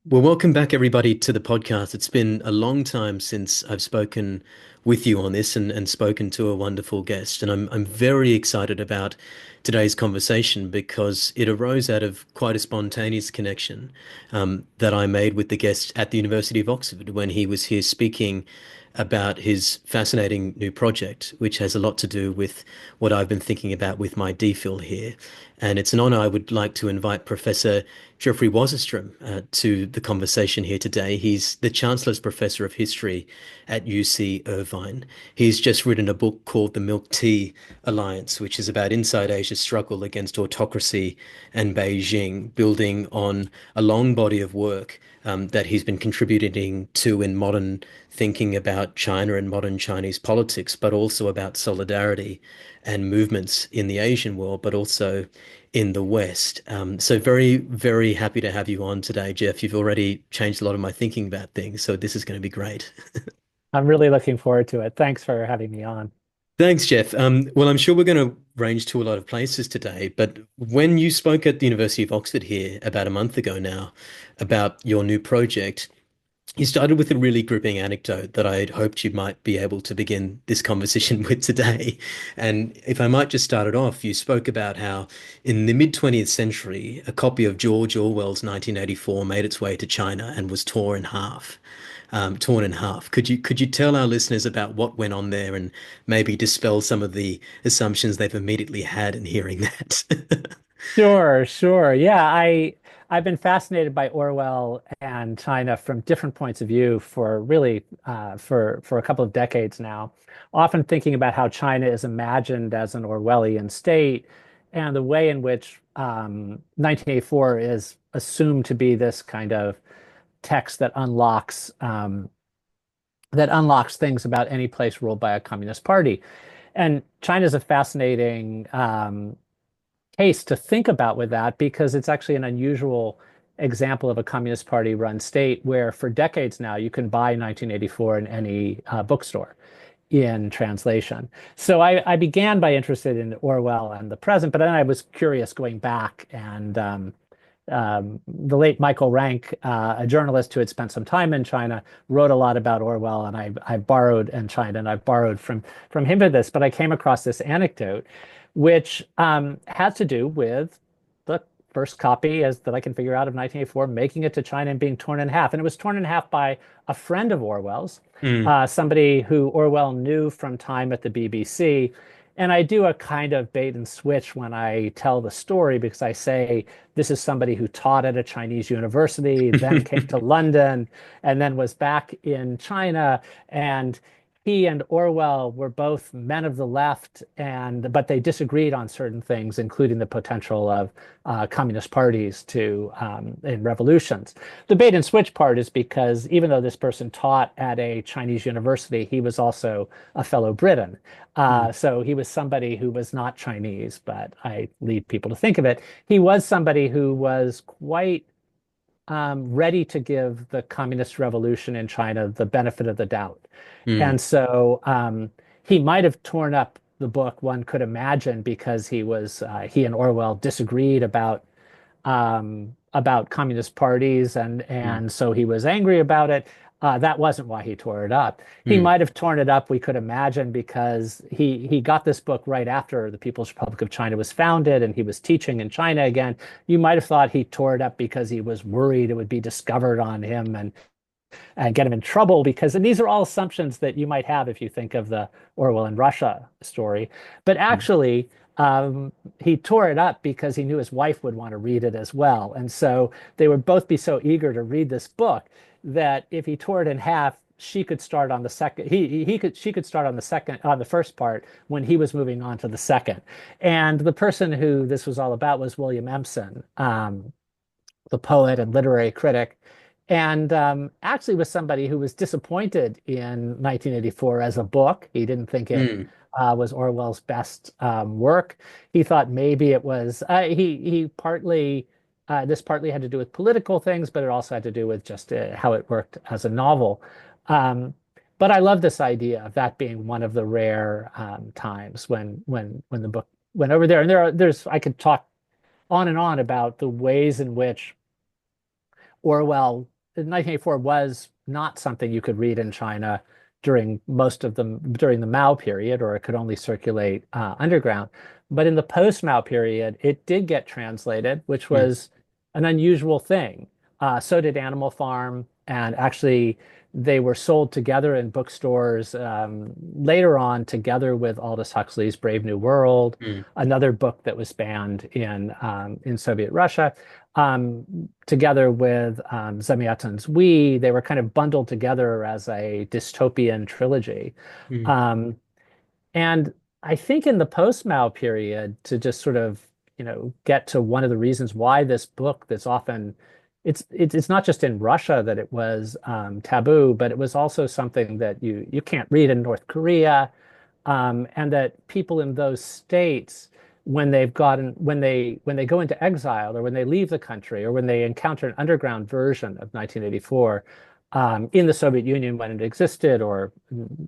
Well, welcome back, everybody, to the podcast. It's been a long time since I've spoken with you on this and spoken to a wonderful guest. And I'm very excited about today's conversation because it arose out of quite a spontaneous connection that I made with the guest at the University of Oxford when he was here speaking about his fascinating new project, which has a lot to do with what I've been thinking about with my DPhil here. And it's an honor. I would like to invite Professor Geoffrey Wasserstrom to the conversation here today. He's the Chancellor's Professor of History at UC Irvine. He's just written a book called The Milk Tea Alliance, which is about inside Asia's struggle against autocracy and Beijing, building on a long body of work that he's been contributing to in modern thinking about China and modern Chinese politics, but also about solidarity and movements in the Asian world, but also in the West. So very, very happy to have you on today, Jeff. You've already changed a lot of my thinking about things, so this is going to be great. I'm really looking forward to it. Thanks for having me on. Thanks, Jeff. Well, I'm sure we're going to range to a lot of places today, but when you spoke at the University of Oxford here about a month ago now about your new project, you started with a really gripping anecdote that I had hoped you might be able to begin this conversation with today. And if I might just start it off, you spoke about how in the mid 20th century, a copy of George Orwell's 1984 made its way to China and was torn in half. Torn in half. Could you tell our listeners about what went on there and maybe dispel some of the assumptions they've immediately had in hearing that? Sure, sure. I've been fascinated by Orwell and China from different points of view for really for a couple of decades now. Often thinking about how China is imagined as an Orwellian state and the way in which 1984 is assumed to be this kind of text that unlocks things about any place ruled by a communist party. And China is a fascinating case to think about with that because it's actually an unusual example of a communist party run state where for decades now you can buy 1984 in any bookstore in translation. So I began by interested in Orwell and the present, but then I was curious going back and the late Michael Rank, a journalist who had spent some time in China, wrote a lot about Orwell, and I borrowed in China, and I borrowed from him for this. But I came across this anecdote, which has to do with the first copy, as that I can figure out, of 1984, making it to China and being torn in half. And it was torn in half by a friend of Orwell's, Mm. somebody who Orwell knew from time at the BBC. And I do a kind of bait and switch when I tell the story because I say this is somebody who taught at a Chinese university, then came to London, and then was back in China. And he and Orwell were both men of the left, and but they disagreed on certain things, including the potential of communist parties to in revolutions. The bait and switch part is because even though this person taught at a Chinese university, he was also a fellow Briton. Mm. So he was somebody who was not Chinese, but I lead people to think of it. He was somebody who was quite ready to give the communist revolution in China the benefit of the doubt. Mm. And so he might have torn up the book, one could imagine, because he and Orwell disagreed about communist parties, and Mm. so he was angry about it. That wasn't why he tore it up. He Mm. might have torn it up, we could imagine, because he got this book right after the People's Republic of China was founded and he was teaching in China again. You might have thought he tore it up because he was worried it would be discovered on him and get him in trouble because, and these are all assumptions that you might have if you think of the Orwell and Russia story. But Mm. actually, he tore it up because he knew his wife would want to read it as well. And so they would both be so eager to read this book that if he tore it in half, she could start on the second she could start on the first part when he was moving on to the second. And the person who this was all about was William Empson, the poet and literary critic, and actually was somebody who was disappointed in 1984 as a book. He didn't think it Mm. was Orwell's best work. He thought maybe it was. He partly this partly had to do with political things, but it also had to do with just how it worked as a novel. Um, but I love this idea of that being one of the rare times when the book went over there. And there's I could talk on and on about the ways in which Orwell 1984 was not something you could read in China during the Mao period, or it could only circulate underground. But in the post-Mao period, it did get translated, which Mm, was an unusual thing. So did Animal Farm, and actually they were sold together in bookstores later on, together with Aldous Huxley's Brave New World, mm, another book that was banned in Soviet Russia, together with Zamyatin's We. They were kind of bundled together as a dystopian trilogy. mm, Um, and I think in the post-Mao period, to just sort of, get to one of the reasons why this book that's often it's not just in Russia that it was taboo, but it was also something that you can't read in North Korea, and that people in those states, when they go into exile or when they leave the country or when they encounter an underground version of 1984 in the Soviet Union when it existed, or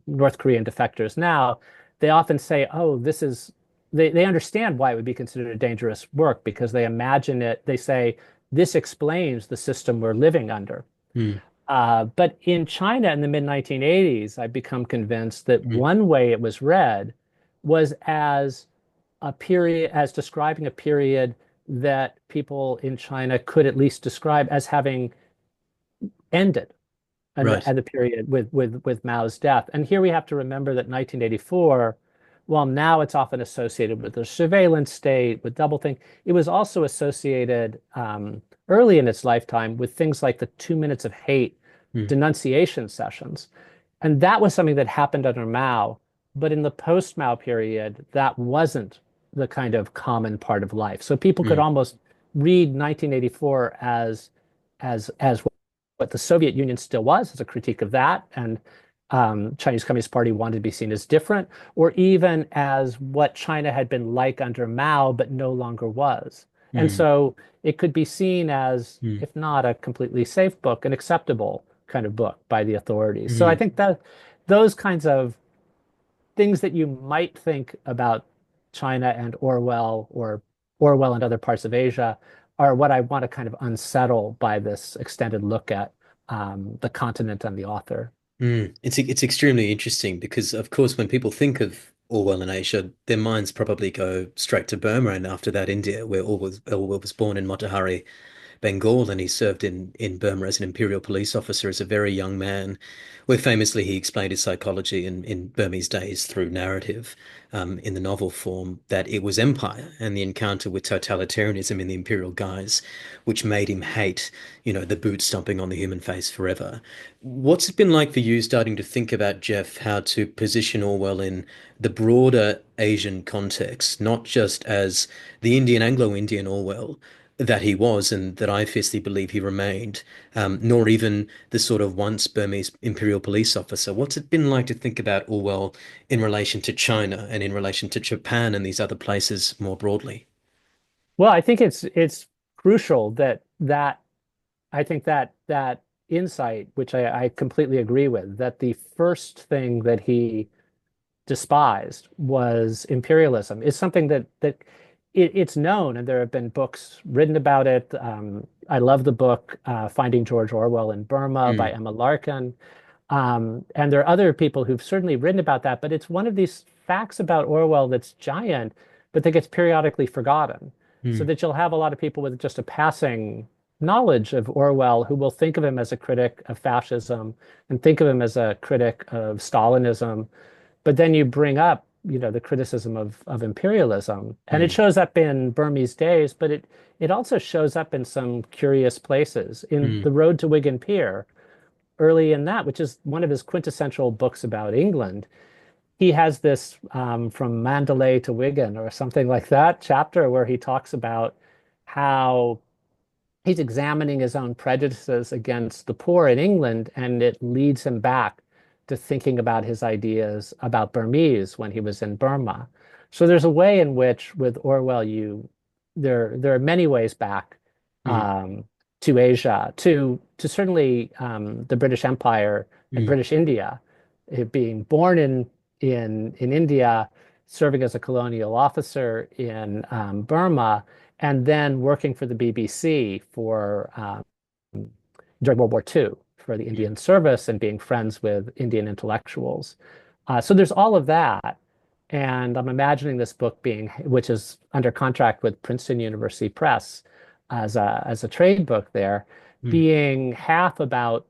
North Korean defectors now, they often say, "Oh, this is." They understand why it would be considered a dangerous work because they imagine it. They say this explains the system we're living under. mm, But in China in the mid 1980s, I've become convinced that mm, one way it was read was as a period, as describing a period that people in China could at least describe as having ended, right. and the period with Mao's death. And here we have to remember that 1984, while now it's often associated with the surveillance state, with doublethink, it was also associated early in its lifetime with things like the 2 minutes of hate Mm, denunciation sessions. And that was something that happened under Mao. But in the post-Mao period, that wasn't the kind of common part of life. So people could mm, almost read 1984 as what the Soviet Union still was, as a critique of that, and Chinese Communist Party wanted to be seen as different, or even as what China had been like under Mao, but no longer was. And mm, so it could be seen as, mm, if not a completely safe book, an acceptable kind of book by the authorities. So I mm, think that those kinds of things that you might think about China and Orwell, or Orwell and other parts of Asia, are what I want to kind of unsettle by this extended look at the continent and the author. mm. It's extremely interesting because, of course, when people think of Orwell and Asia, their minds probably go straight to Burma, and after that, India, where Orwell was born in Motihari, Bengal, and he served in Burma as an imperial police officer as a very young man, where famously he explained his psychology in Burmese days through narrative, in the novel form, that it was empire and the encounter with totalitarianism in the imperial guise, which made him hate, the boot stomping on the human face forever. What's it been like for you starting to think about, Jeff, how to position Orwell in the broader Asian context, not just as the Indian, Anglo-Indian Orwell that he was and that I fiercely believe he remained, nor even the sort of once Burmese imperial police officer. What's it been like to think about Orwell in relation to China and in relation to Japan and these other places more broadly? Well, I think it's crucial that I think that insight, which I completely agree with, that the first thing that he despised was imperialism, is something that it's known, and there have been books written about it. I love the book Finding George Orwell in Burma by Mm, Emma Larkin. And there are other people who've certainly written about that, but it's one of these facts about Orwell that's giant, but that gets periodically forgotten. So mm, that you'll have a lot of people with just a passing knowledge of Orwell who will think of him as a critic of fascism and think of him as a critic of Stalinism. But then you bring up, the criticism of imperialism, and it mm, shows up in Burmese Days, but it also shows up in some curious places. In mm, The Road to Wigan Pier, early in that, which is one of his quintessential books about England, he has this from Mandalay to Wigan or something like that chapter where he talks about how he's examining his own prejudices against the poor in England, and it leads him back to thinking about his ideas about Burmese when he was in Burma. So there's a way in which, with Orwell, there are many ways back mm, um, to Asia, to certainly the British Empire and mm, British India. Being born in India, serving as a colonial officer in Burma, and then working for the BBC for during World War II for the Indian service and being friends with Indian intellectuals. So there's all of that. And I'm imagining this book being, which is under contract with Princeton University Press as a trade book there, Mm, being half about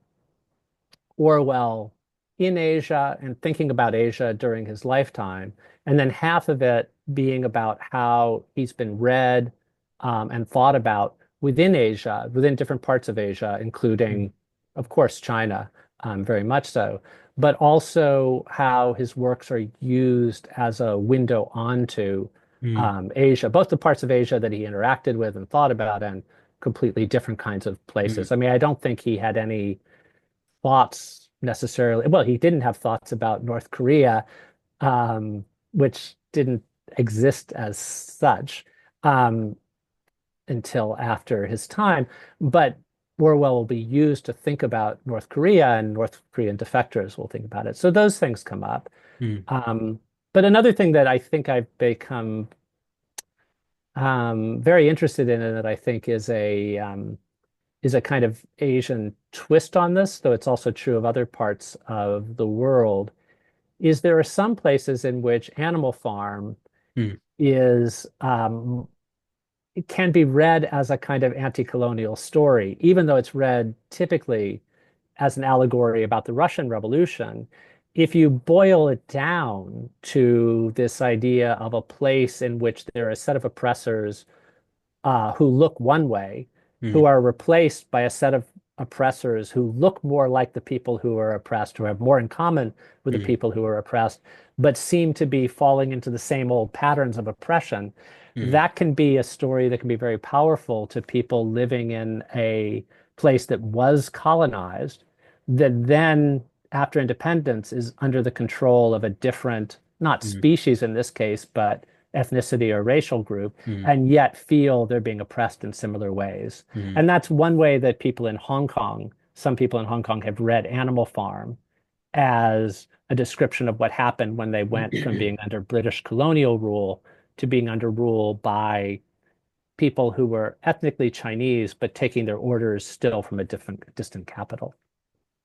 Orwell in Asia and thinking about Asia during his lifetime, and then half of it being about how he's been read and thought about within Asia, within different parts of Asia, mm, including, of course, China, very much so, but also how his works are used as a window onto mm, Asia, both the parts of Asia that he interacted with and thought about, and completely different kinds of mm, places. I mean, I don't think he had any thoughts necessarily. Well, he didn't have thoughts about North Korea, which didn't exist as such um, until after his time. But Orwell will be used to think about North Korea, and North Korean defectors will think about it. So those things come up. mm, Um, but another thing that I think I've become very interested in, and that I think is a kind of Asian twist on this, though it's also true of other parts of the world, is there are some places in which Animal Farm mm, is it can be read as a kind of anti-colonial story, even though it's read typically as an allegory about the Russian Revolution. If you boil it down to this idea of a place in which there are a set of oppressors who look one way, who mm, are replaced by a set of oppressors who look more like the people who are oppressed, who have more in common with the mm, people who are oppressed, but seem to be falling into the same old patterns of oppression. mm, That can be a story that can be very powerful to people living in a place that was colonized, that then, after independence, is under the control of a different, not mm, species in this case, but ethnicity or racial group, mm, and yet feel they're being oppressed in similar ways. mm. And that's one way that people in Hong Kong, some people in Hong Kong have read Animal Farm as a description of what happened when they went from being under British colonial rule to being under rule by people who were ethnically Chinese, but taking their orders still from a different, distant capital.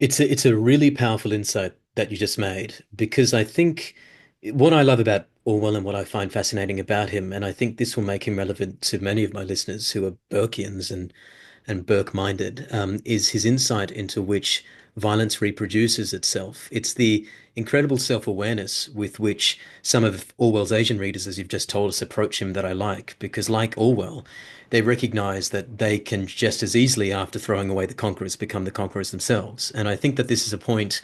It's a really powerful insight that you just made because I think what I love about Orwell and what I find fascinating about him, and I think this will make him relevant to many of my listeners who are Burkeans and Burke-minded, is his insight into which violence reproduces itself. It's the incredible self-awareness with which some of Orwell's Asian readers, as you've just told us, approach him that I like, because like Orwell, they recognize that they can just as easily, after throwing away the conquerors, become the conquerors themselves. And I think that this is a point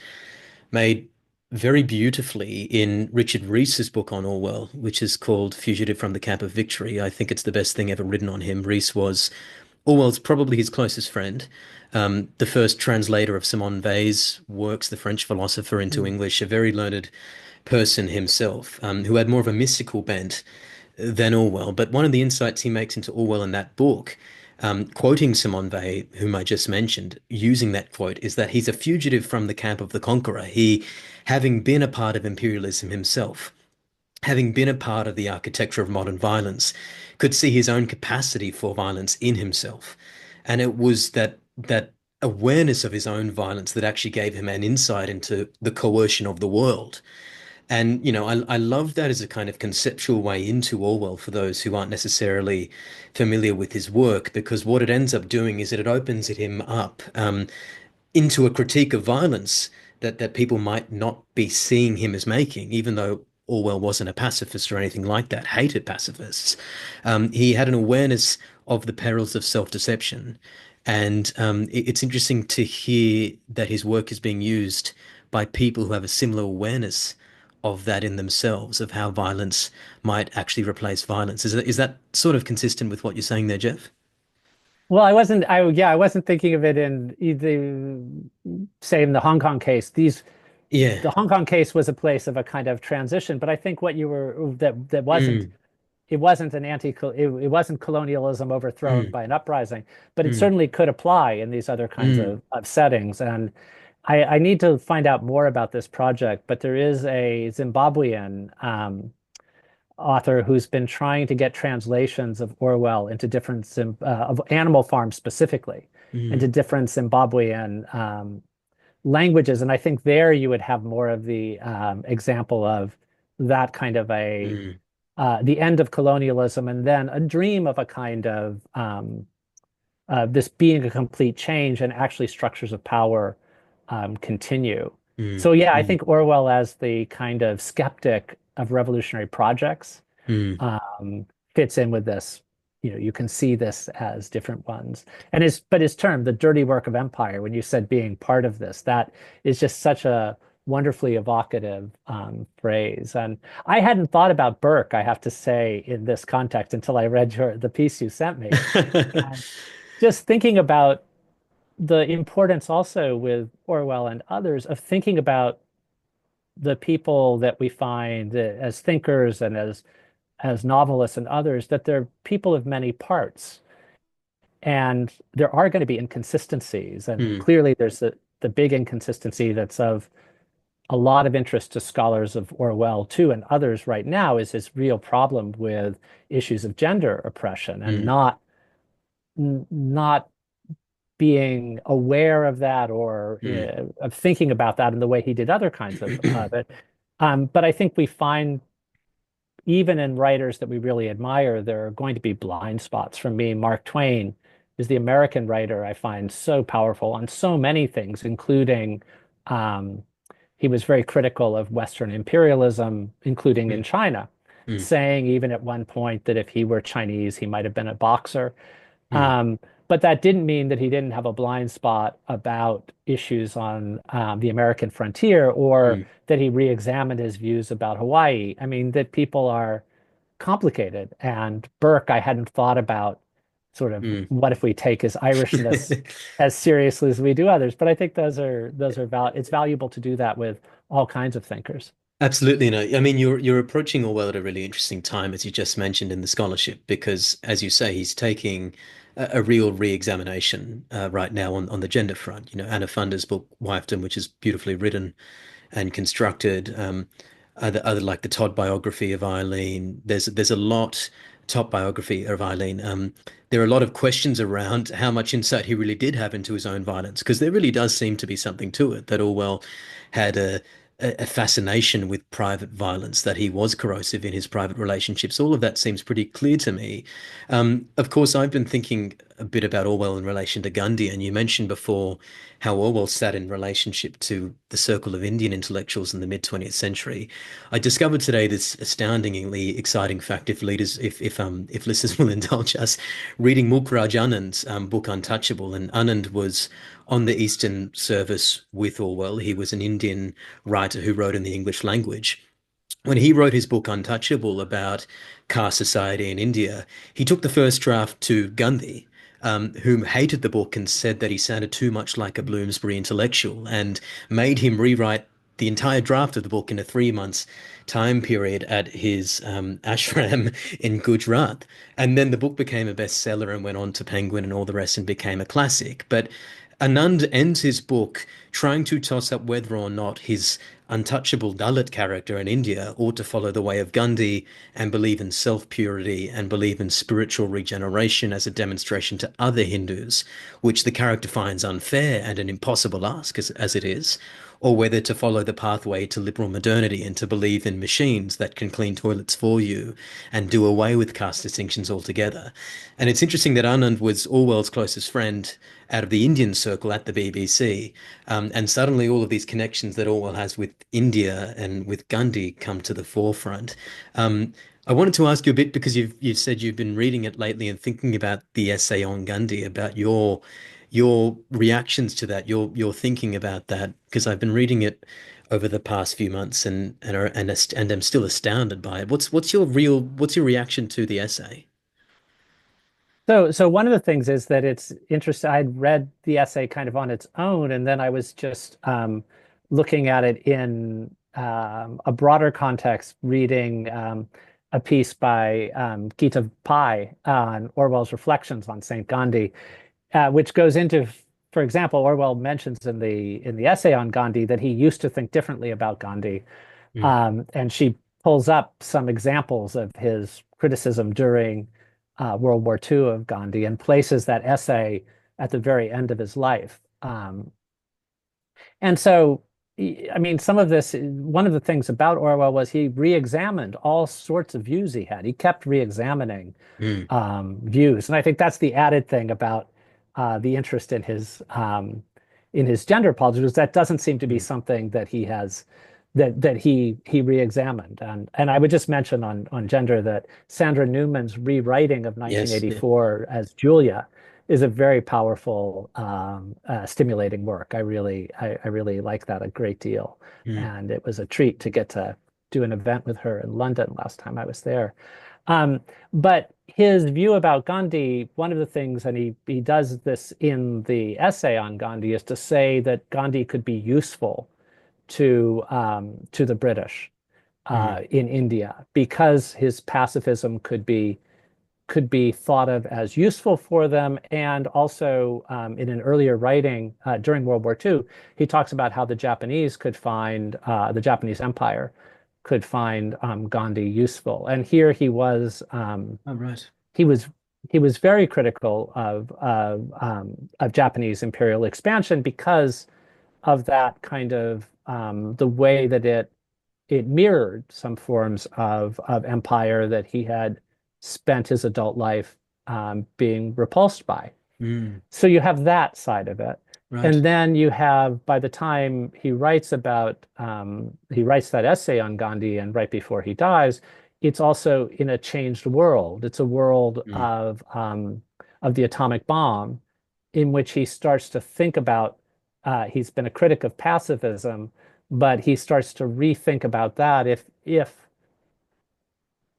made very beautifully in Richard Rees's book on Orwell, which is called Fugitive from the Camp of Victory. I think it's the best thing ever written on him. Rees was Orwell's probably his closest friend, the first translator of Simone Weil's works, the French philosopher, into Mm. English, a very learned person himself, who had more of a mystical bent than Orwell. But one of the insights he makes into Orwell in that book, quoting Simone Weil, whom I just mentioned, using that quote, is that he's a fugitive from the camp of the conqueror. He, having been a part of imperialism himself, having been a part of the architecture of modern violence, could see his own capacity for violence in himself. And it was that awareness of his own violence that actually gave him an insight into the coercion of the world. And, I love that as a kind of conceptual way into Orwell for those who aren't necessarily familiar with his work, because what it ends up doing is that it opens him up into a critique of violence that people might not be seeing him as making, even though Orwell wasn't a pacifist or anything like that, hated pacifists. He had an awareness of the perils of self-deception. And it's interesting to hear that his work is being used by people who have a similar awareness of that in themselves, of how violence might actually replace violence. Is that sort of consistent with what you're saying there, Jeff? Well, I wasn't thinking of it in either, say in the Hong Kong case. Yeah. The Hong Kong case was a place of a kind of transition, but I think what you were that wasn't Mm, it wasn't an anti it wasn't colonialism overthrown mm, by an uprising, but it mm, certainly could apply in these other kinds mm, of settings. And I need to find out more about this project, but there is a Zimbabwean author who's been trying to get translations of Orwell into different of Animal Farm specifically into mm, different Zimbabwean languages. And I think there you would have more of the example of that kind of a mm, the end of colonialism and then a dream of a kind of this being a complete change and actually structures of power continue. mm, So yeah, I mm, think Orwell as the kind of skeptic of revolutionary projects mm, um, fits in with this. You know, you can see this as different ones. And his term, the dirty work of empire, when you said being part of this, that is just such a wonderfully evocative phrase. And I hadn't thought about Burke, I have to say, in this context until I read the piece you sent me. And just thinking about the importance also with Orwell and others of thinking about the people that we find as thinkers and as novelists and others, that they're people of many parts. And there are going to be inconsistencies. And mm, clearly there's the big inconsistency that's of a lot of interest to scholars of Orwell too, and others right now is this real problem with issues of gender oppression and mm, not being aware of that or mm, of thinking about that in the way he did other kinds of it. But I think we find even in writers that we really admire, there are going to be blind spots. For me, Mark Twain is the American writer I find so powerful on so many things, including um, he was very critical of Western imperialism, including in mm, China, mm, saying even at one point that if he were Chinese, he might have been a boxer. mm, Um, but that didn't mean that he didn't have a blind spot about issues on the American frontier or mm, that he re-examined his views about Hawaii. I mean, that people are complicated. And Burke, I hadn't thought about sort of mm. what if we take his Irishness as seriously as we do others. But I think those are it's valuable to do that with all kinds of thinkers. Absolutely no. I mean, you're approaching Orwell at a really interesting time, as you just mentioned in the scholarship, because as you say, he's taking a real re-examination right now on the gender front. You know, Anna Funder's book Wifedom, which is beautifully written and constructed. Other like the Todd biography of Eileen. There's a lot top biography of Eileen. There are a lot of questions around how much insight he really did have into his own violence, because there really does seem to be something to it that Orwell had a fascination with private violence, that he was corrosive in his private relationships. All of that seems pretty clear to me. Of course, I've been thinking a bit about Orwell in relation to Gandhi, and you mentioned before how Orwell sat in relationship to the circle of Indian intellectuals in the mid 20th century. I discovered today this astoundingly exciting fact, if listeners will indulge us, reading Mulkraj Anand's book Untouchable, and Anand was on the Eastern Service with Orwell. He was an Indian writer who wrote in the English language. When he wrote his book Untouchable about caste society in India, he took the first draft to Gandhi, whom hated the book and said that he sounded too much like a Bloomsbury intellectual, and made him rewrite the entire draft of the book in a 3 months time period at his ashram in Gujarat. And then the book became a bestseller and went on to Penguin and all the rest and became a classic. But Anand ends his book trying to toss up whether or not his untouchable Dalit character in India ought to follow the way of Gandhi and believe in self-purity and believe in spiritual regeneration as a demonstration to other Hindus, which the character finds unfair and an impossible ask as it is, or whether to follow the pathway to liberal modernity and to believe in machines that can clean toilets for you and do away with caste distinctions altogether. And it's interesting that Anand was Orwell's closest friend out of the Indian circle at the BBC. And suddenly all of these connections that Orwell has with India and with Gandhi come to the forefront. I wanted to ask you a bit because you've said you've been reading it lately and thinking about the essay on Gandhi, about your reactions to that, your thinking about that, because I've been reading it over the past few months and am still astounded by it. What's your reaction to the essay? So one of the things is that it's interesting. I'd read the essay kind of on its own, and then I was just looking at it in a broader context, reading a piece by Gita Pai on Orwell's reflections on Saint Gandhi, which goes into, for example, Orwell mentions in the essay on Gandhi that he used to think differently about Gandhi, Mm, and she pulls up some examples of his criticism during World War II of Gandhi and places that essay at the very end of his life. And so, I mean, some of this, one of the things about Orwell was he re-examined all sorts of views he had. He kept re-examining Mm, views, and I think that's the added thing about the interest in his gender politics, is that doesn't seem to be mm. something that he has that he re-examined. And I would just mention on gender that Sandra Newman's rewriting of Yes. Yeah. 1984 as Julia is a very powerful, stimulating work. I really like that a great deal. Mm, And it was a treat to get to do an event with her in London last time I was there. Um, but his view about Gandhi, one of the things, and he does this in the essay on Gandhi, is to say that Gandhi could be useful to the British mm, in India because his pacifism could be thought of as useful for them. And also, in an earlier writing during World War II, he talks about how the Japanese could find the Japanese Empire could find Gandhi useful. And here oh, right. he was he was very critical of Japanese imperial expansion because of that kind of the way that it mirrored some forms of empire that he had spent his adult life being repulsed by. Mm, So you have that side of it. right. And then you have, by the time he writes that essay on Gandhi and right before he dies, it's also in a changed world. It's a world Mm, of the atomic bomb in which he starts to think about, he's been a critic of pacifism, but he starts to rethink about that. If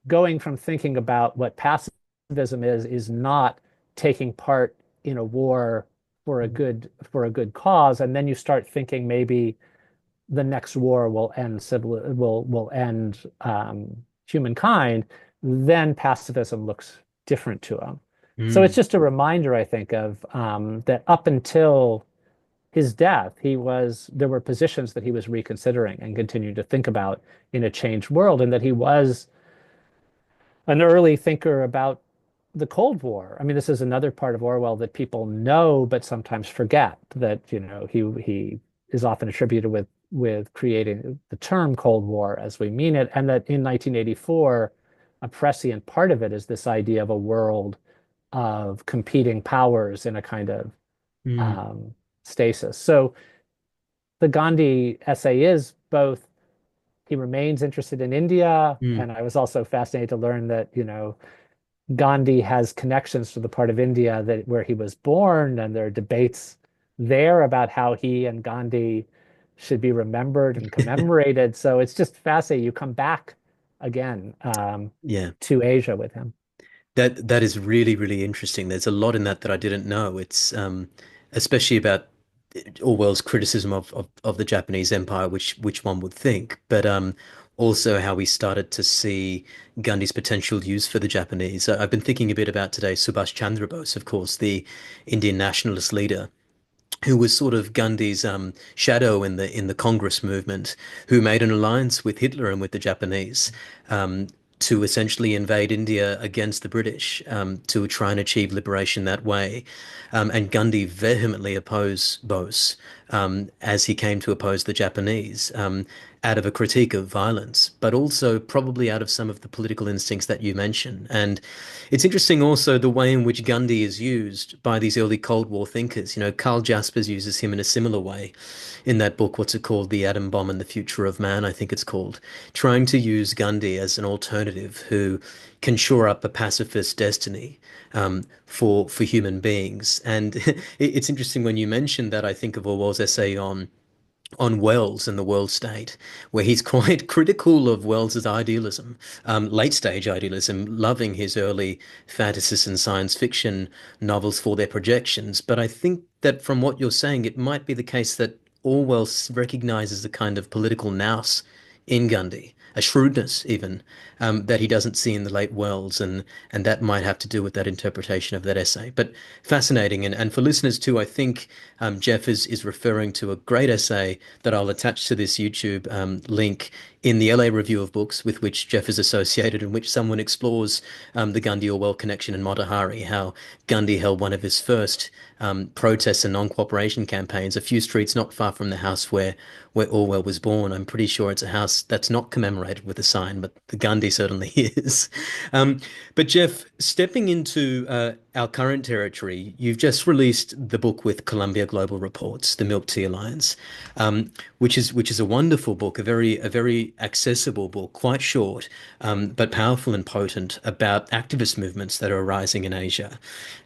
going from thinking about what pacifism is not taking part in a war mm, for a good cause, and then you start thinking maybe the next war will end humankind, then pacifism looks different to him. So it's mm, just a reminder, I think, of that up until his death, there were positions that he was reconsidering and continuing to think about in a changed world, and that he was an early thinker about the Cold War. I mean, this is another part of Orwell that people know but sometimes forget, that, he is often attributed with creating the term Cold War as we mean it, and that in 1984, a prescient part of it is this idea of a world of competing powers in a kind of mm, stasis. So the Gandhi essay is both, he remains interested in India, mm. and I was also fascinated to learn that, Gandhi has connections to the part of India that where he was born, and there are debates there about how he and Gandhi should be remembered and commemorated. So it's just fascinating. You come back again Yeah. to Asia with him. That is really, really interesting. There's a lot in that that I didn't know. It's especially about Orwell's criticism of the Japanese Empire, which one would think, but also how we started to see Gandhi's potential use for the Japanese. I've been thinking a bit about today Subhash Chandra Bose, of course, the Indian nationalist leader, who was sort of Gandhi's shadow in the Congress movement, who made an alliance with Hitler and with the Japanese um, to essentially invade India against the British to try and achieve liberation that way. And Gandhi vehemently opposed Bose as he came to oppose the Japanese. Out of a critique of violence, but also probably out of some of the political instincts that you mention. And it's interesting also the way in which Gandhi is used by these early Cold War thinkers. You know, Karl Jaspers uses him in a similar way in that book, what's it called? The Atom Bomb and the Future of Man, I think it's called, trying to use Gandhi as an alternative who can shore up a pacifist destiny for human beings. And it's interesting when you mention that, I think of Orwell's essay on Wells and the world state, where he's quite critical of Wells's idealism, late stage idealism, loving his early fantasies and science fiction novels for their projections. But I think that from what you're saying, it might be the case that Orwell recognizes a kind of political nous in Gandhi, a shrewdness even, that he doesn't see in the late Wells, and that might have to do with that interpretation of that essay. But fascinating, and for listeners too, I think Jeff is referring to a great essay that I'll attach to this YouTube link in the LA Review of Books, with which Jeff is associated, in which someone explores the Gandhi Orwell connection in Motihari, how Gandhi held one of his first protests and non-cooperation campaigns a few streets not far from the house where Orwell was born. I'm pretty sure it's a house that's not commemorated with a sign, but the Gandhi certainly is. Um, but Jeff, stepping into our current territory, you've just released the book with Columbia Global Reports, The Milk Tea Alliance, which is a wonderful book, a very accessible book, quite short, but powerful and potent about activist movements that are arising in Asia.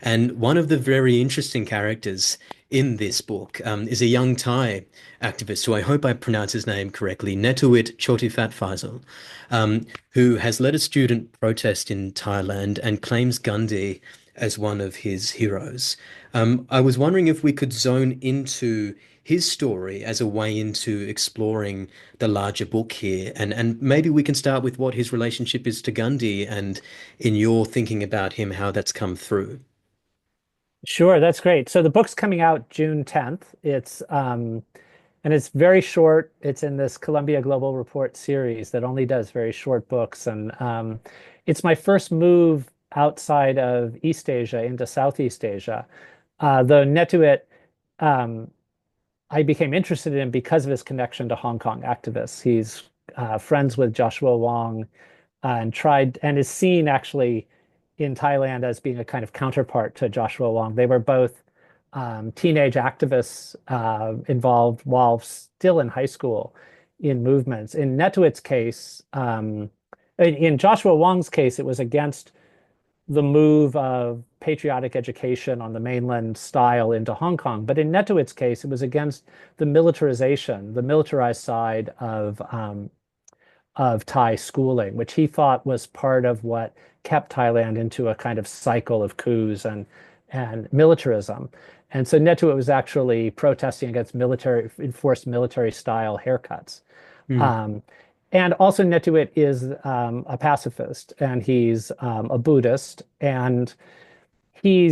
And one of the very interesting characters in this book is a young Thai activist who I hope I pronounce his name correctly, Netiwit Chotiphatphaisal, who has led a student protest in Thailand and claims Gandhi as one of his heroes. I was wondering if we could zone into his story as a way into exploring the larger book here, and maybe we can start with what his relationship is to Gandhi, and in your thinking about him, how that's come through. Sure, that's great. So the book's coming out June 10th. And it's very short. It's in this Columbia Global Report series that only does very short books. And it's my first move outside of East Asia into Southeast Asia. Though Netiwit, um, I became interested in him because of his connection to Hong Kong activists. He's friends with Joshua Wong, and is seen actually in Thailand as being a kind of counterpart to Joshua Wong. They were both teenage activists involved while still in high school in movements. In Netiwit's case, in Joshua Wong's case, it was against the move of patriotic education on the mainland style into Hong Kong. But in Netiwit's case, it was against the militarization, the militarized side of Thai schooling, which he thought was part of what kept Thailand into a kind of cycle of coups and militarism. And so Netiwit was actually protesting against enforced military style haircuts. Mm, Um, and also Netiwit is a pacifist, and he's a Buddhist, and he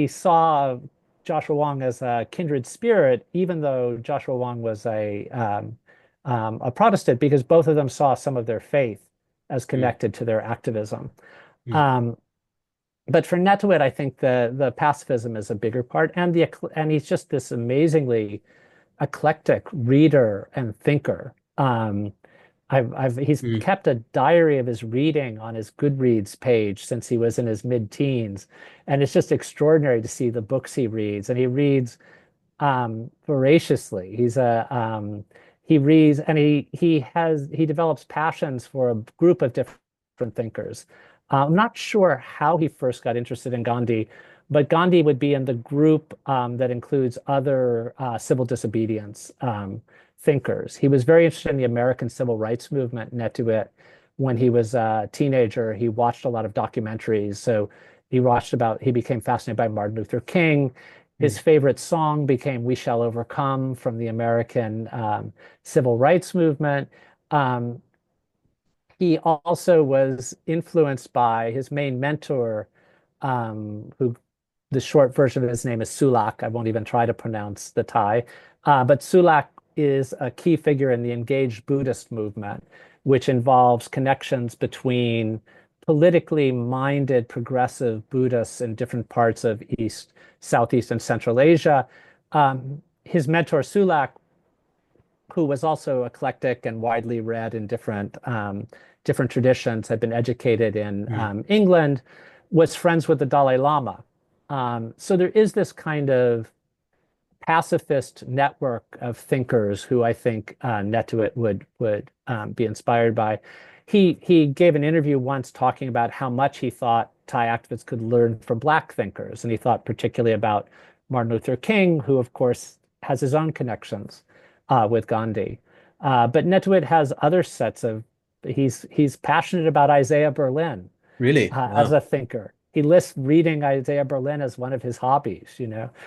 saw Joshua Wong as a kindred spirit, even though Joshua Wong was a Protestant, because both of them saw some of their faith as mm, connected to their activism. mm, Um, but for Netiwit, I think the pacifism is a bigger part, and he's just this amazingly eclectic reader and thinker. He's mm, kept a diary of his reading on his Goodreads page since he was in his mid-teens, and it's just extraordinary to see the books he reads. And he reads voraciously. He reads, and he develops passions for a group of different thinkers. I'm not sure how he first got interested in Gandhi, but Gandhi would be in the group that includes other civil disobedience thinkers. He was very interested in the American civil rights movement, Netiwit. When he was a teenager, he watched a lot of documentaries. So he became fascinated by Martin Luther King. His mm, favorite song became "We Shall Overcome" from the American civil rights movement. Um, he also was influenced by his main mentor, who the short version of his name is Sulak. I won't even try to pronounce the Thai. But Sulak is a key figure in the engaged Buddhist movement, which involves connections between politically minded progressive Buddhists in different parts of Southeast, and Central Asia. His mentor Sulak, who was also eclectic and widely read in different traditions, had been educated in mm, England, was friends with the Dalai Lama. So there is this kind of pacifist network of thinkers who I think Netiwit would be inspired by. He gave an interview once talking about how much he thought Thai activists could learn from Black thinkers, and he thought particularly about Martin Luther King, who of course has his own connections with Gandhi. But Netiwit has other sets of. He's passionate about Isaiah Berlin really? as Wow. a thinker. He lists reading Isaiah Berlin as one of his hobbies.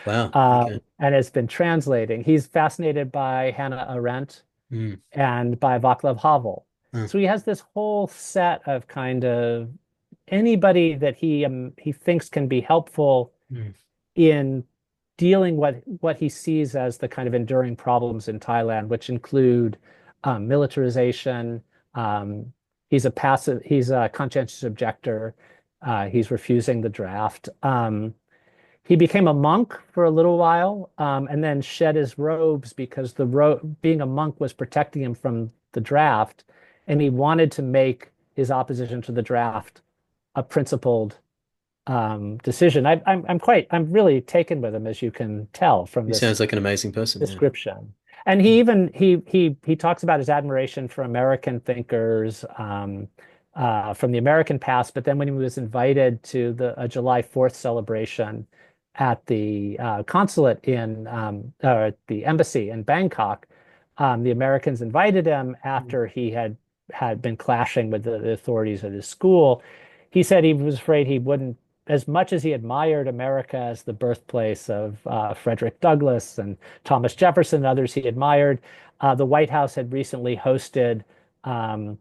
Wow. Okay. And has been translating. He's fascinated by Hannah Arendt Mm, and by Václav Havel. uh, So he has this whole set of kind of anybody that he thinks can be helpful mm, in dealing what he sees as the kind of enduring problems in Thailand, which include militarization. Um, he's a conscientious objector. He's refusing the draft. He became a monk for a little while, and then shed his robes because being a monk was protecting him from the draft, and he wanted to make his opposition to the draft a principled decision. I'm really taken with him, as you can tell from He this sounds like an amazing person. Yeah. description. And he even he talks about his admiration for American thinkers from the American past. But then when he was invited to a July 4th celebration at the consulate in the embassy in Bangkok, the Americans invited him after he had been clashing with the authorities at his school. He said he was afraid he wouldn't, as much as he admired America as the birthplace of Frederick Douglass and Thomas Jefferson and others he admired, the White House had recently hosted um,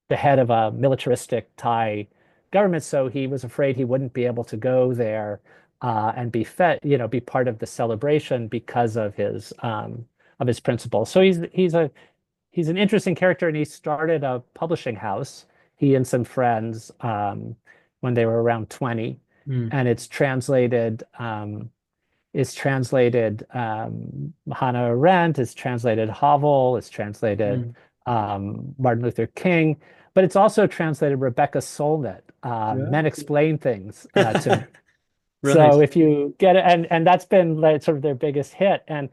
the head of a militaristic Thai government, so he was afraid he wouldn't be able to go there and be fed, be part of the celebration because of his principles. So he's an interesting character, and he started a publishing house. He and some friends when they were around 20, Mm, and it's translated Hannah Arendt, it's translated Havel, it's translated mm. Martin Luther King, but it's also translated Rebecca Solnit, Men Right. Explain Things to me. So Right. if you get it, and that's been like sort of their biggest hit, and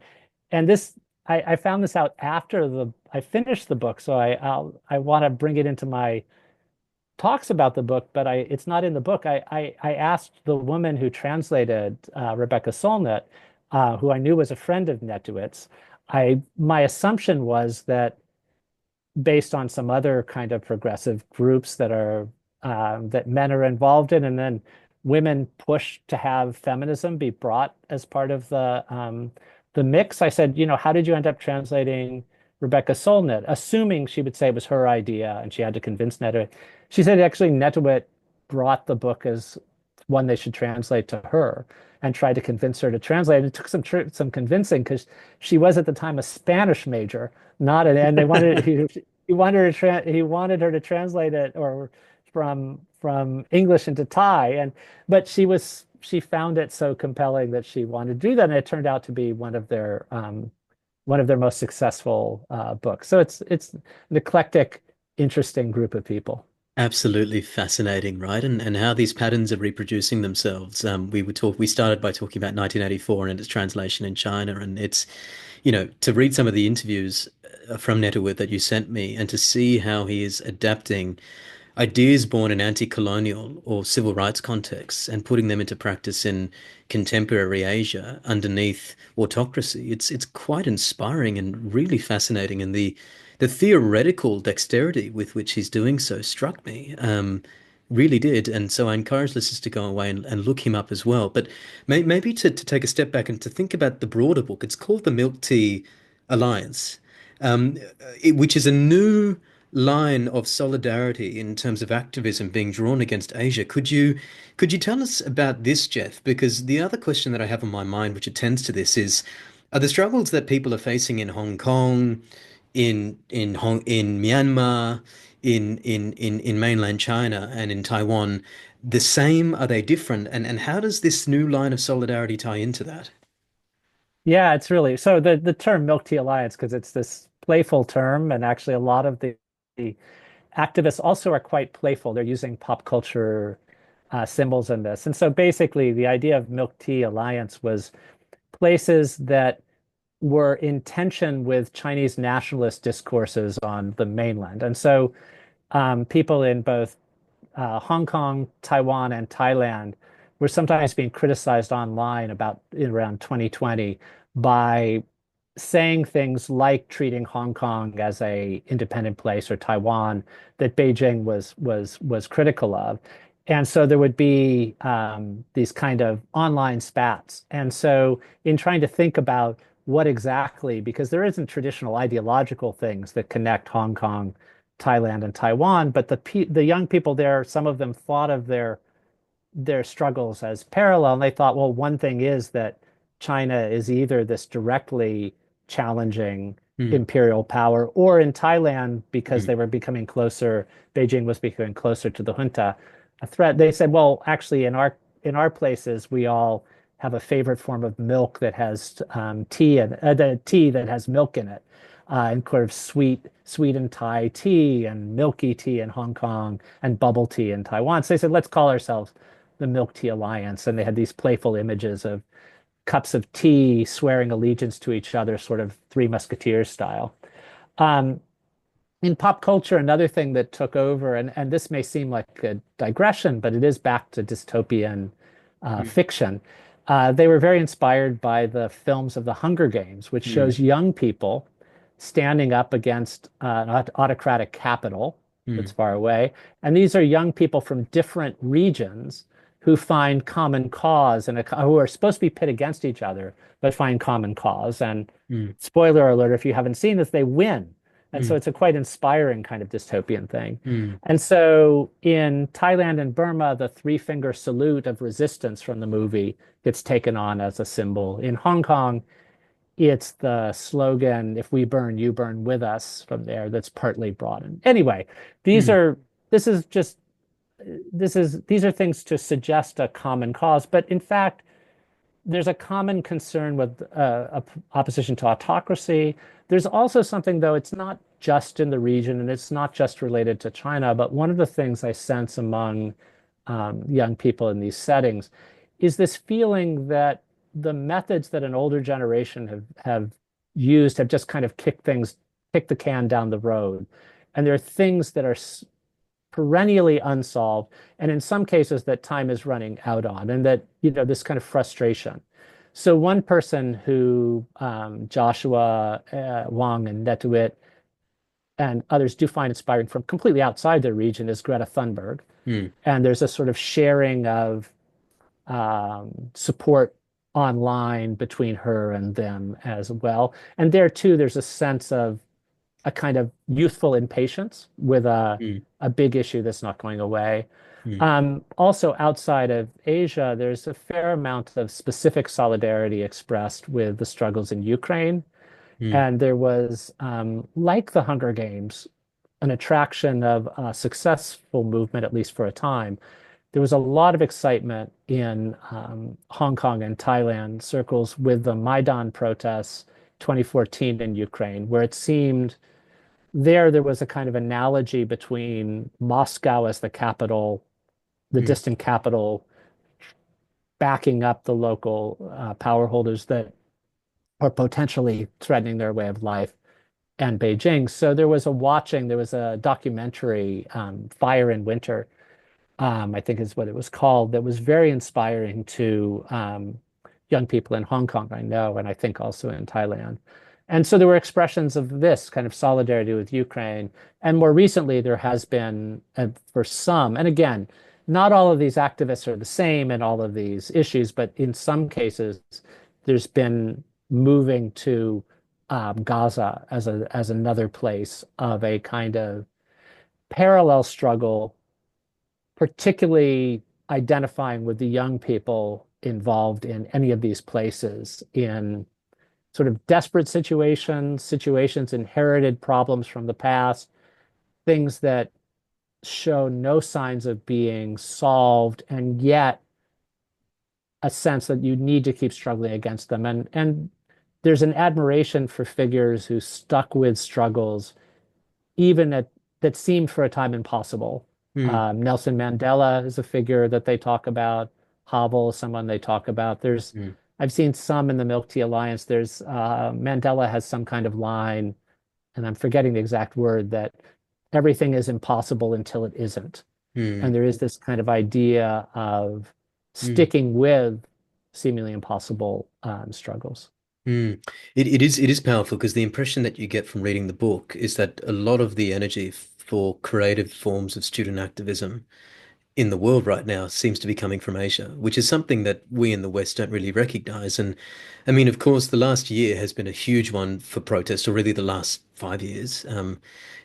this I found this out after I finished the book, so I want to bring it into my talks about the book, but it's not in the book. I asked the woman who translated Rebecca Solnit, who I knew was a friend of Netiwit's. My assumption was that based on some other kind of progressive groups that men are involved in, and then women push to have feminism be brought as part of the mix. I said, how did you end up translating Rebecca Solnit? Assuming she would say it was her idea and she had to convince Netiwit. She said actually Netiwit brought the book as one they should translate to her and tried to convince her to translate. And it took some convincing because she was at the time a Spanish major, not an, and they wanted he wanted her to translate it or from English into Thai, but she found it so compelling that she wanted to do that, and it turned out to be one of their most successful books. So it's an eclectic, interesting group of people. Absolutely fascinating, right? And how these patterns are reproducing themselves. We started by talking about 1984 and its translation in China, and it's, to read some of the interviews from Netterworth that you sent me, and to see how he is adapting ideas born in anti-colonial or civil rights contexts and putting them into practice in contemporary Asia underneath autocracy. It's quite inspiring and really fascinating. And the theoretical dexterity with which he's doing so struck me. Really did. And so I encourage listeners to go away and look him up as well. But maybe to take a step back and to think about the broader book. It's called the Milk Tea Alliance, um, which is a new line of solidarity in terms of activism being drawn against Asia. Could you tell us about this, Jeff? Because the other question that I have on my mind, which attends to this, is are the struggles that people are facing in Hong Kong, in Myanmar, in mainland China and in Taiwan the same? Are they different? And how does this new line of solidarity tie into that? Yeah, it's really so the term Milk Tea Alliance, because it's this playful term, and actually a lot of the activists also are quite playful. They're using pop culture symbols in this. And so basically the idea of Milk Tea Alliance was places that were in tension with Chinese nationalist discourses on the mainland. And so people in both Hong Kong, Taiwan, and Thailand were sometimes being criticized online about around 2020 by saying things like treating Hong Kong as a independent place or Taiwan that Beijing was critical of. And so there would be these kind of online spats. And so in trying to think about what exactly, because there isn't traditional ideological things that connect Hong Kong, Thailand, and Taiwan, but the young people there, some of them thought of their struggles as parallel, and they thought, well, one thing is that China is either this directly challenging Mm, imperial power, or in Thailand, because mm, they were becoming closer, Beijing was becoming closer to the junta, a threat. They said, well, actually, in our places, we all have a favorite form of milk that has tea and the tea that has milk in it, and sort of sweet and Thai tea and milky tea in Hong Kong and bubble tea in Taiwan. So they said, let's call ourselves the Milk Tea Alliance, and they had these playful images of cups of tea swearing allegiance to each other, sort of Three Musketeers style. Um, in pop culture, another thing that took over, and this may seem like a digression, but it is back to dystopian mm, fiction. They were very inspired by the films of the Hunger Games, which mm, shows young people standing up against an autocratic capital that's mm, far away. And these are young people from different regions who find common cause and who are supposed to be pit against each other, but find common cause. And mm, spoiler alert, if you haven't seen this, they win. And so mm, it's a quite inspiring kind of dystopian thing. mm, And so in Thailand and Burma, the three finger salute of resistance from the movie gets taken on as a symbol. In Hong Kong, it's the slogan, if we burn, you burn with us from there, that's partly broadened. Anyway, these mm, are, this is just, these are things to suggest a common cause. But in fact, there's a common concern with opposition to autocracy. There's also something, though, it's not just in the region and it's not just related to China, but one of the things I sense among young people in these settings is this feeling that the methods that an older generation have used have just kind of kicked the can down the road. And there are things that are perennially unsolved, and in some cases that time is running out on, and that, this kind of frustration. So one person who Joshua Wong and Netiwit and others do find inspiring from completely outside their region is Greta Thunberg. mm, And there's a sort of sharing of support online between her and them as well. And there too, there's a sense of a kind of youthful impatience with mm, a big issue that's not going away. mm, Also, outside of Asia, there's a fair amount of specific solidarity expressed with the struggles in Ukraine. mm, And there was, like the Hunger Games, an attraction of a successful movement, at least for a time. There was a lot of excitement in Hong Kong and Thailand circles with the Maidan protests 2014 in Ukraine, where it seemed there was a kind of analogy between Moscow as the capital, the mm, distant capital, backing up the local power holders that are potentially threatening their way of life, and Beijing. So there was a documentary, Fire in Winter, I think is what it was called, that was very inspiring to young people in Hong Kong, I know, and I think also in Thailand. And so there were expressions of this kind of solidarity with Ukraine. And more recently, there has been, for some, and again, not all of these activists are the same in all of these issues, but in some cases, there's been moving to Gaza as another place of a kind of parallel struggle, particularly identifying with the young people involved in any of these places in sort of desperate situations, inherited problems from the past, things that show no signs of being solved, and yet a sense that you need to keep struggling against them. And there's an admiration for figures who stuck with struggles even that seemed for a time impossible. mm, Nelson Mandela is a figure that they talk about. Havel is someone they talk about. mm, I've seen some in the Milk Tea Alliance. Mandela has some kind of line, and I'm forgetting the exact word, that everything is impossible until it isn't. And mm, there is this kind of idea of mm, sticking with seemingly impossible struggles. mm. It is powerful because the impression that you get from reading the book is that a lot of the energy for creative forms of student activism in the world right now seems to be coming from Asia, which is something that we in the West don't really recognize. And I mean, of course, the last year has been a huge one for protest, or really the last 5 years.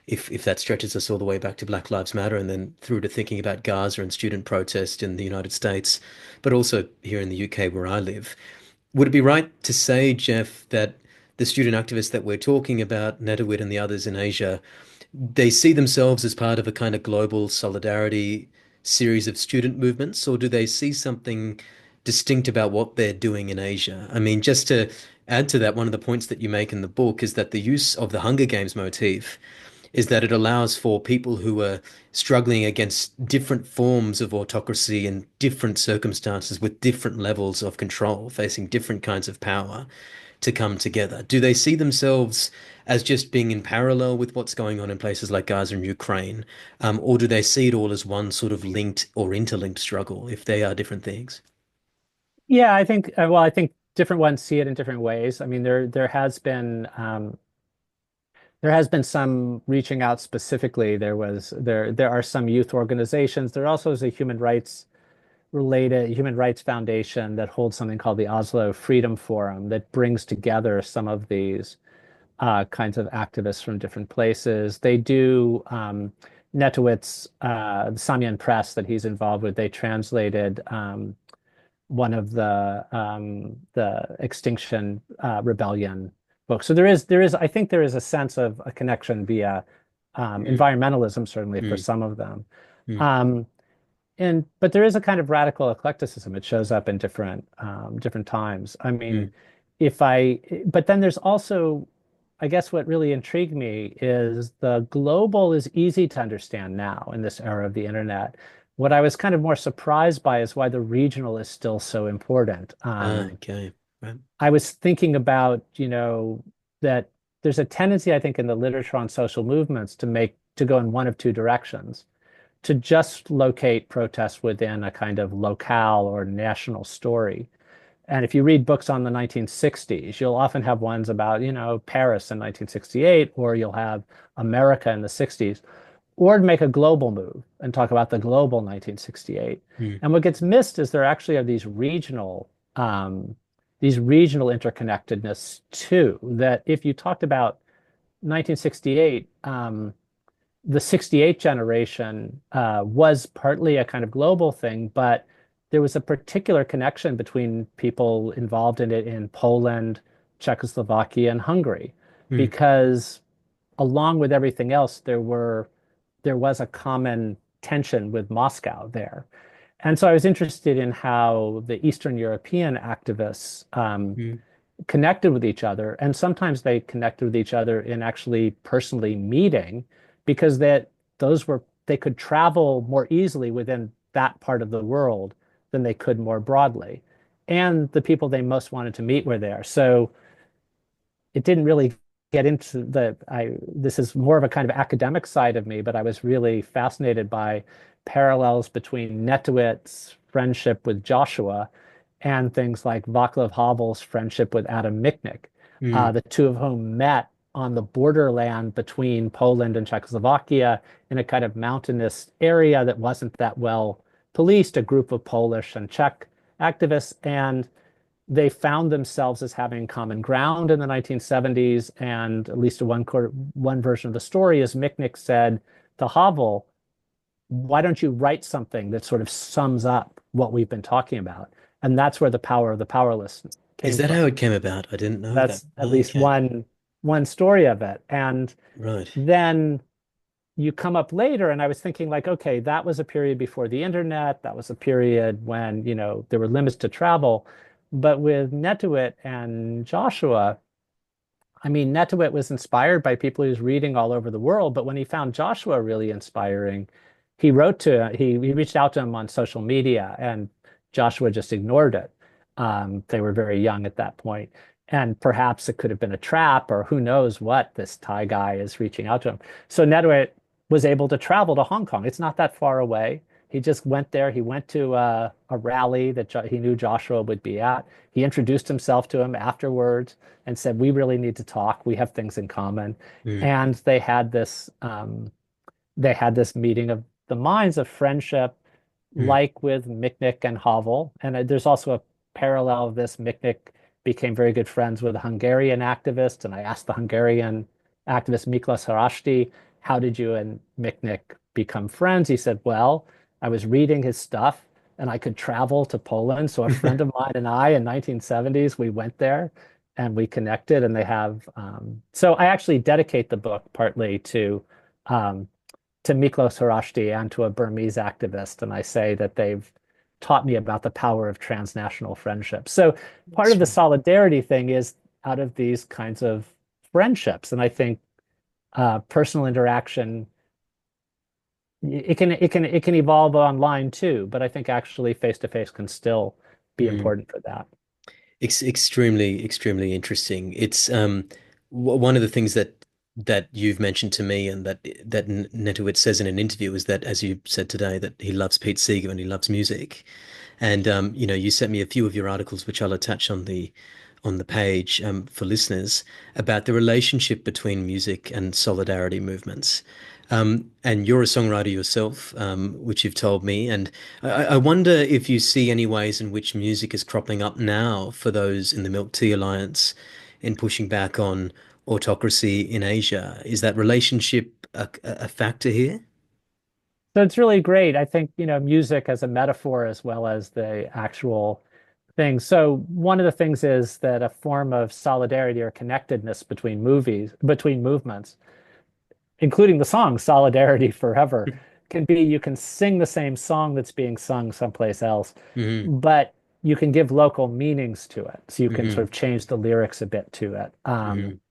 If that stretches us all the way back to Black Lives Matter and then through to thinking about Gaza and student protest in the United States, but also here in the UK where I live. Would it be right to say, Jeff, that the student activists that we're talking about, Netiwit and the others in Asia, they see themselves as part of a kind of global solidarity series of student movements, or do they see something distinct about what they're doing in Asia? I mean, just to add to that, one of the points that you make in the book is that the use of the Hunger Games motif is that it allows for people who are struggling against different forms of autocracy and different circumstances with different levels of control, facing different kinds of power, to come together. Do they see themselves as just being in parallel with what's going on in places like Gaza and Ukraine, or do they see it all as one sort of linked or interlinked struggle, if they are different things? Yeah, I think well, I think different ones see it in different ways. I mean, there has been some reaching out specifically. There are some youth organizations. There also is a human rights foundation that holds something called the Oslo Freedom Forum that brings together some of these kinds of activists from different places. They do Netiwit's the Samian Press that he's involved with. They translated one of the Extinction Rebellion books. So there is I think there is a sense of a connection via Mm, environmentalism, certainly for mm, some of them. mm, Um, and but there is a kind of radical eclecticism. It shows up in different times. I mean, mm, but then there's also, I guess what really intrigued me is the global is easy to understand now in this era of the internet. What I was kind of more surprised by is why the regional is still so important. okay. Right. I was thinking about, that there's a tendency, I think, in the literature on social movements to go in one of two directions, to just locate protests within a kind of locale or national story. And if you read books on the 1960s, you'll often have ones about, Paris in 1968, or you'll have America in the 60s, or to make a global move and talk about the global 1968. Mm, And what gets missed is there actually are these regional interconnectedness too, that if you talked about 1968, the 68 generation was partly a kind of global thing, but there was a particular connection between people involved in it in Poland, Czechoslovakia, and Hungary, mm, because along with everything else, there was a common tension with Moscow there. And so I was interested in how the Eastern European activists mm, connected with each other, and sometimes they connected with each other in actually personally meeting because they could travel more easily within that part of the world than they could more broadly. And the people they most wanted to meet were there. So it didn't really get into this is more of a kind of academic side of me, but I was really fascinated by parallels between Netiwit's friendship with Joshua and things like Václav Havel's friendship with Adam Michnik, mm, the two of whom met on the borderland between Poland and Czechoslovakia in a kind of mountainous area that wasn't that well policed, a group of Polish and Czech activists, and they found themselves as having common ground in the 1970s. And at least one version of the story is Michnik said to Havel, why don't you write something that sort of sums up what we've been talking about? And that's where the power of the powerless Is came that from. how it came about? I didn't know that. That's at least Okay. one story of it. And Right. then you come up later, and I was thinking like, okay, that was a period before the internet. That was a period when, there were limits to travel. But with Netiwit and Joshua, I mean, Netiwit was inspired by people he was reading all over the world, but when he found Joshua really inspiring, he reached out to him on social media, and Joshua just ignored it. They were very young at that point, and perhaps it could have been a trap, or who knows what this Thai guy is reaching out to him. So Netiwit was able to travel to Hong Kong. It's not that far away. He just went there. He went to a rally that he knew Joshua would be at. He introduced himself to him afterwards and said, "We really need to talk. We have things in common." Mm, And they had this meeting of the minds of friendship, mm, like with Michnik and Havel. And there's also a parallel of this. Michnik became very good friends with a Hungarian activist, and I asked the Hungarian activist Miklos Haraszti, "How did you and Michnik become friends?" He said, "Well, I was reading his stuff." And I could travel to Poland. So a friend of mine and I in 1970s, we went there and we connected, and they have so I actually dedicate the book partly um, to Miklos Harashti and to a Burmese activist, and I say that they've taught me about the power of transnational friendship. So part of That's the right. solidarity thing is out of these kinds of friendships, and I think personal interaction it can evolve online too, but I think actually face to face can still be Mm. important for that. Extremely interesting. It's one of the things that you've mentioned to me and that Netiwit says in an interview is that, as you said today, that he loves Pete Seeger and he loves music. And you sent me a few of your articles, which I'll attach on the page for listeners about the relationship between music and solidarity movements. And you're a songwriter yourself, which you've told me. And I wonder if you see any ways in which music is cropping up now for those in the Milk Tea Alliance in pushing back on autocracy in Asia. Is that relationship a factor here? So it's really great. I think, music as a metaphor as well as the actual thing. So one of the things is that a form of solidarity or connectedness between movements, including the song Solidarity Forever, can be you can sing the same song that's being sung someplace else, Hmm. but you can give local meanings to it. So you can sort Hmm. of change the lyrics a bit to it. Hmm.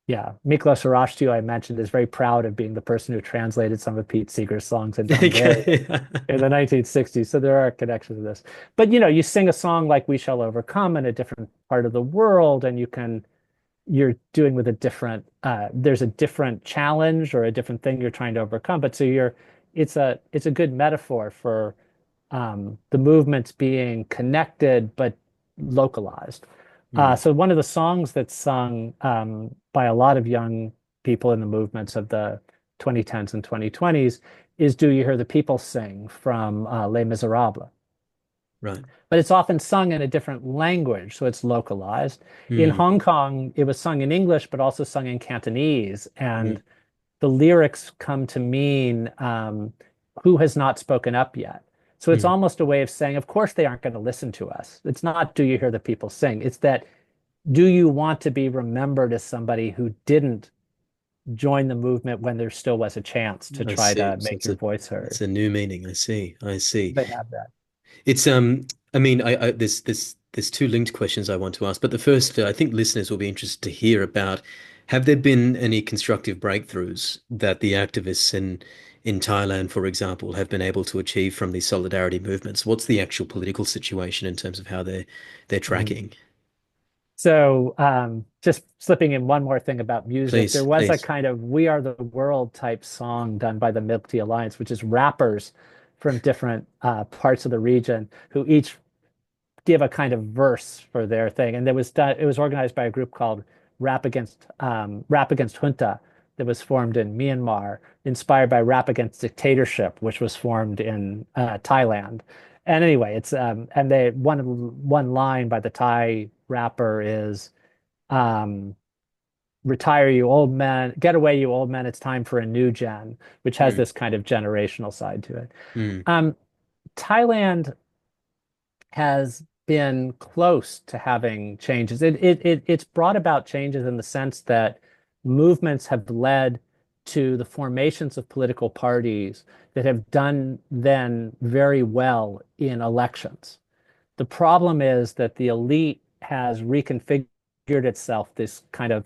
Yeah, Miklos Harashti, who I mentioned, is very proud of being the person who translated some of Pete Seeger's songs into Hungarian Okay. in the 1960s. So there are connections to this. But you sing a song like We Shall Overcome in a different part of the world, and you're doing with a different there's a different challenge or a different thing you're trying to overcome. But so it's a good metaphor for the movements being connected but localized. Mm, So one of the songs that's sung by a lot of young people in the movements of the 2010s and 2020s is Do You Hear the People Sing from Les Miserables. right. But it's often sung in a different language, so it's localized. In Mm, Hong Kong, it was sung in English, but also sung in Cantonese. mm, And the lyrics come to mean who has not spoken up yet. So it's mm. almost a way of saying, of course, they aren't going to listen to us. It's not, do you hear the people sing? It's that, do you want to be remembered as somebody who didn't join the movement when there still was a chance to I try see. to So make your voice it's heard? a new meaning. I see. I see. They have that. It's I mean there's two linked questions I want to ask, but the first I think listeners will be interested to hear about have there been any constructive breakthroughs that the activists in Thailand, for example, have been able to achieve from these solidarity movements? What's the actual political situation in terms of how they're Mhm. tracking? So, just slipping in one more thing about music, there Please, was a please. kind of We Are the World type song done by the Milk Tea Alliance, which is rappers from different parts of the region who each give a kind of verse for their thing. And it was organized by a group called Rap Against Junta that was formed in Myanmar, inspired by Rap Against Dictatorship, which was formed in Thailand. And anyway, it's and they one line by the Thai rapper is um, retire you old men, get away you old men, it's time for a new gen, which has Mm, this kind of generational side to it. mm, Um, Thailand has been close to having changes. It's brought about changes in the sense that movements have led to the formations of political parties that have done then very well in elections. The problem is that the elite has reconfigured itself, this kind of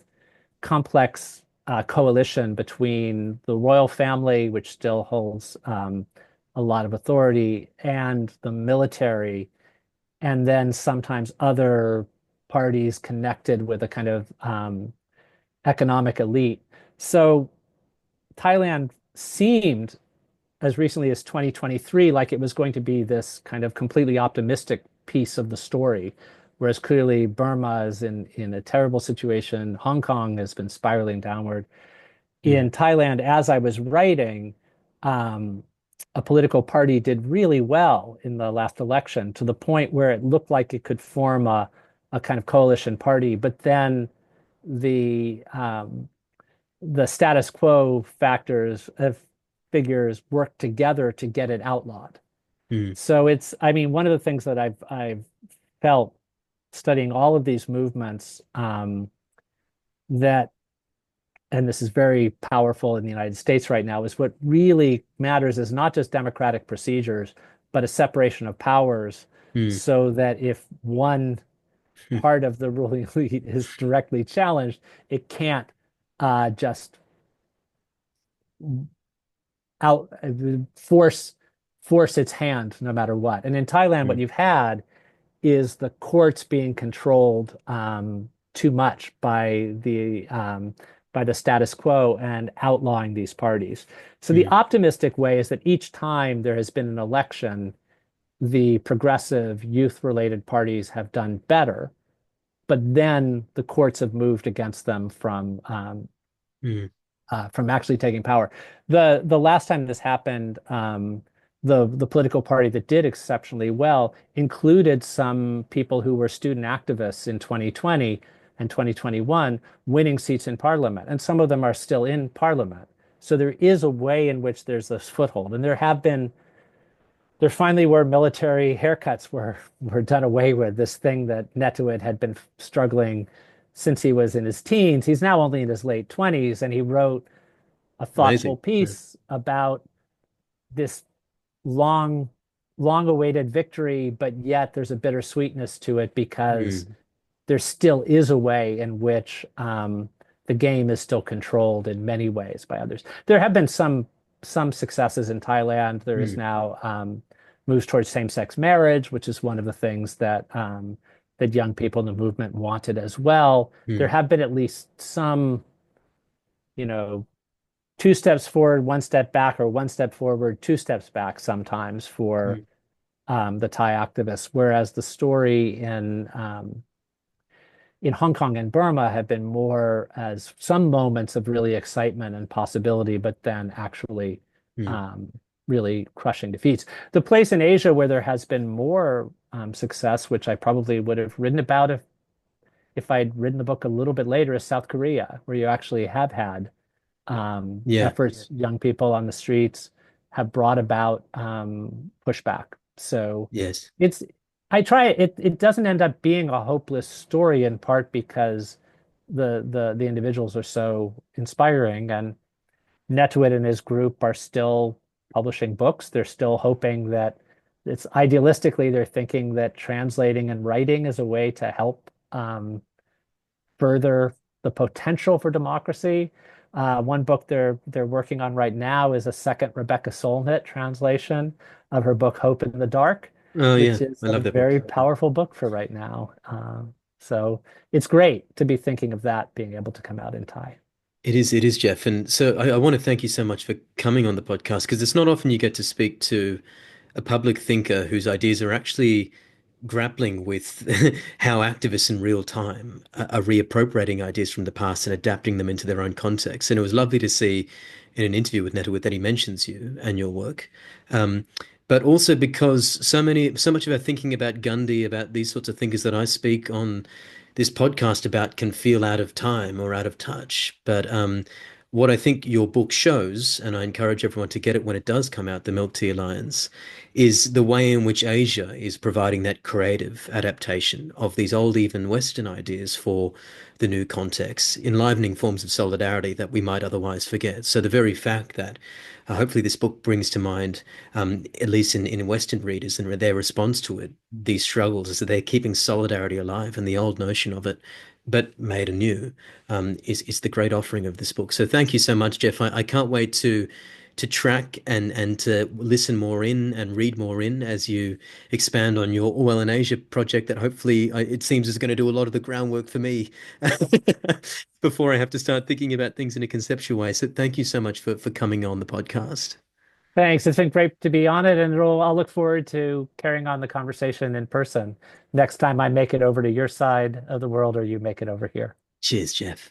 complex coalition between the royal family, which still holds a lot of authority, and the military, and then sometimes other parties connected with a kind of economic elite. So Thailand seemed, as recently as 2023, like it was going to be this kind of completely optimistic piece of the story, whereas clearly Burma is in a terrible situation. Hong Kong has been spiraling downward. mm, In Thailand, as I was writing, um, a political party did really well in the last election to the point where it looked like it could form a kind of coalition party. But then the status quo factors of figures worked together to get it outlawed. mm, So I mean, one of the things that I've felt studying all of these movements that, and this is very powerful in the United States right now, is what really matters is not just democratic procedures, but a separation of powers Mm, so that if one part of the ruling elite is directly challenged, it can't just out force its hand no matter what. And in Thailand, what mm, you've had is the courts being controlled too much by the status quo and outlawing these parties. So the mm, optimistic way is that each time there has been an election, the progressive youth-related parties have done better, but then the courts have moved against them mm, from actually taking power. The last time this happened, the political party that did exceptionally well included some people who were student activists in 2020 and 2021 winning seats in parliament, and some of them are still in parliament. So there is a way in which there's this foothold, and there finally were military haircuts were done away with. This thing that Netiwit had been struggling since he was in his teens. He's now only in his late 20s, and he wrote a thoughtful amazing. Yeah. piece about this long, long awaited victory, but yet there's a bittersweetness to it because Mm, there still is a way in which the game is still controlled in many ways by others. There have been some successes in Thailand. There is mm, now moves towards same-sex marriage, which is one of the things that young people in the movement wanted as well. There mm, have been at least some, you know, two steps forward, one step back, or one step forward, two steps back sometimes for mm, the Thai activists, whereas the story in Hong Kong and Burma have been more as some moments of really excitement and possibility, but then actually mm, um, really crushing defeats. The place in Asia where there has been more success, which I probably would have written about if I'd written the book a little bit later, is South Korea, where you actually have had yeah. efforts, young people on the streets have brought about pushback. So Yes. it's, I try it. It doesn't end up being a hopeless story in part because the individuals are so inspiring, and Netiwit and his group are still publishing books. They're still hoping that it's idealistically they're thinking that translating and writing is a way to help further the potential for democracy. One book they're working on right now is a second Rebecca Solnit translation of her book Hope in the Dark, Oh yeah, which is I a love that book. very powerful book for right now. So it's great to be thinking of that being able to come out in Thai. It is, Jeff. And so I want to thank you so much for coming on the podcast because it's not often you get to speak to a public thinker whose ideas are actually grappling with how activists in real time are reappropriating ideas from the past and adapting them into their own context. And it was lovely to see in an interview with Netiwit that he mentions you and your work. Um, but also because so much of our thinking about Gandhi, about these sorts of thinkers that I speak on this podcast about can feel out of time or out of touch. But what I think your book shows, and I encourage everyone to get it when it does come out, the Milk Tea Alliance, is the way in which Asia is providing that creative adaptation of these old, even Western ideas for the new context, enlivening forms of solidarity that we might otherwise forget. So the very fact that hopefully this book brings to mind, at least in Western readers and their response to it, these struggles is that they're keeping solidarity alive and the old notion of it, but made anew, is the great offering of this book. So thank you so much, Jeff. I can't wait to track and to listen more in and read more in as you expand on your Orwell and Asia project that hopefully it seems is going to do a lot of the groundwork for me before I have to start thinking about things in a conceptual way. So thank you so much for coming on the podcast. Thanks. It's been great to be on it, and I'll look forward to carrying on the conversation in person next time I make it over to your side of the world or you make it over here. Cheers, Jeff.